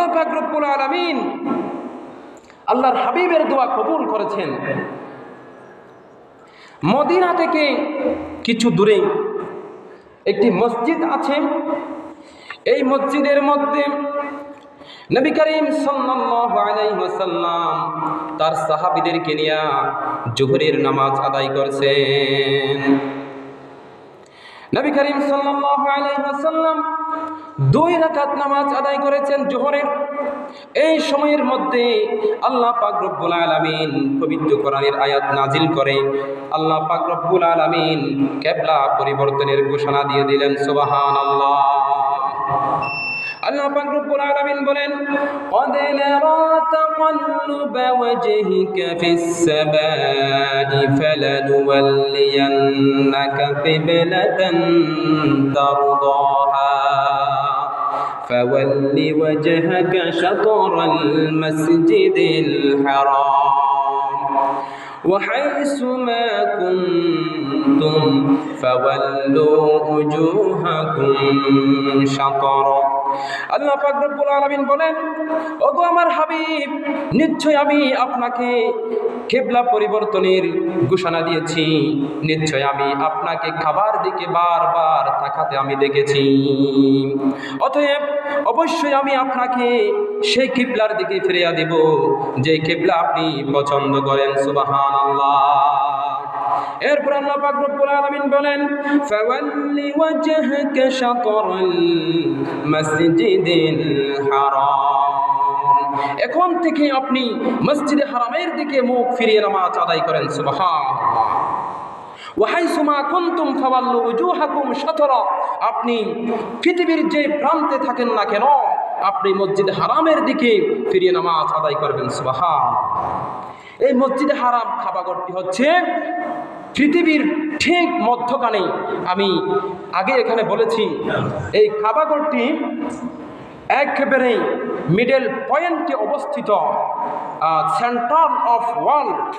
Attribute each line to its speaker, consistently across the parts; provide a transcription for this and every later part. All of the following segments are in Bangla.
Speaker 1: আল্লাহ পাক রব্বুল আলামিন আল্লাহর হাবিবের দোয়া কবুল করেছেন। মদিনা থেকে কিছু দূরে একটি মসজিদ আছে। এই মসজিদের মধ্যে নবী করিম সাল্লাল্লাহু আলাইহি ওয়াসাল্লাম তার সাহাবীদেরকে নিয়ে জোহরের নামাজ আদায় করেছেন। নবী করিম সাল্লাল্লাহু আলাইহি ওয়াসাল্লাম 2 রাকাত নামাজ আদায় করেছেন জোহরের। এই সময়ের মধ্যে আল্লাহ পাক রব্বুল আলামিন পবিত্র কোরআনের আয়াত নাজিল করে আল্লাহ পাক রব্বুল আলামিন কিবলা পরিবর্তনের ঘোষণা দিয়ে দিলেন। সুবহানাল্লাহ। আল্লাহ পাক রব্বুল আলামিন বলেন, قد نرى تقلب وجهك في السماء فلنولينك قبلة ترضاها فول وجهك شطر المسجد الحرام وحيث ما كنتم فولوا وجوهكم شطره। আল্লাহ পাক রব্বুল আলামিন বলেন, ওগো আমার হাবিব, নিশ্চয় আমি আপনাকে কিবলা পরিবর্তনের ঘোষণা দিয়েছি। নিশ্চয় আমি আপনাকে খাবার দিকে বারবার তাকাতে আমি দেখেছি। অতএব অবশ্যই আমি আপনাকে সেই কিবলার দিকে ফিরিয়ে দেব যে কিবলা আপনি পছন্দ করেন। সুবহানাল্লাহ। এরপর আল্লাহ পাক রব্বুল আলামিন বলেন, ফাওয়াল্লি ওয়াজহাকা শাতরাল মাসজিদিল হারাম। এখন থেকে আপনি মসজিদে হারামের দিকে মুখ ফিরিয়ে নামাজ আদায় করেন। সুবহানাল্লাহ। ওয়াহাইসু মা কুনতুম ফাওয়াল্লু ওয়াজুহাকুম শাতরা। আপনি পৃথিবীর যে প্রান্তে থাকেন না কেন আপনি মসজিদ হারামের দিকে ফিরিয়ে নামাজ আদায় করবেন। সুবহানাল্লাহ। এই মসজিদে হারাম কাবাগরটি হচ্ছে পৃথিবীর ঠিক মধ্যখানে। আমি আগে এখানে বলেছি এই কাবাগরটি একেবারে মিডল পয়েন্টে অবস্থিত, সেন্টার অফ ওয়ার্ল্ড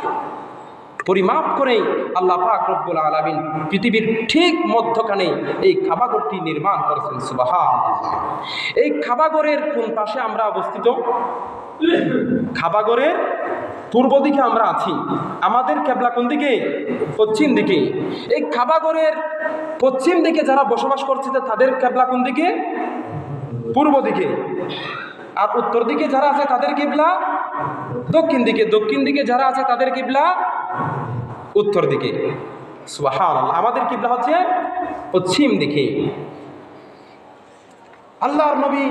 Speaker 1: পরিমাপ করে আল্লাহ পাক রব্বুল আলামিন পৃথিবীর ঠিক মধ্যখানে এই কাবাগরটি নির্মাণ করেছেন। সুবহানাল্লাহ। এই কাবাগরের কোন পাশে আমরা অবস্থিত? কাবাগরের পূর্ব দিকে আমরা আছি। আমাদের কিবলা কোন দিকে? পশ্চিম দিকে। এই কাবাগরের পশ্চিম দিকে যারা বসবাস করছে তাদের কিবলা কোন দিকে? পূর্ব দিকে। আর উত্তর দিকে যারা আছে তাদের কিবলা দক্ষিণ দিকে। দক্ষিণ দিকে যারা আছে তাদের কিবলা উত্তর দিকে। সুবহানাল্লাহ। আমাদের কিবলা হচ্ছে পশ্চিম দিকে। আল্লাহর নবী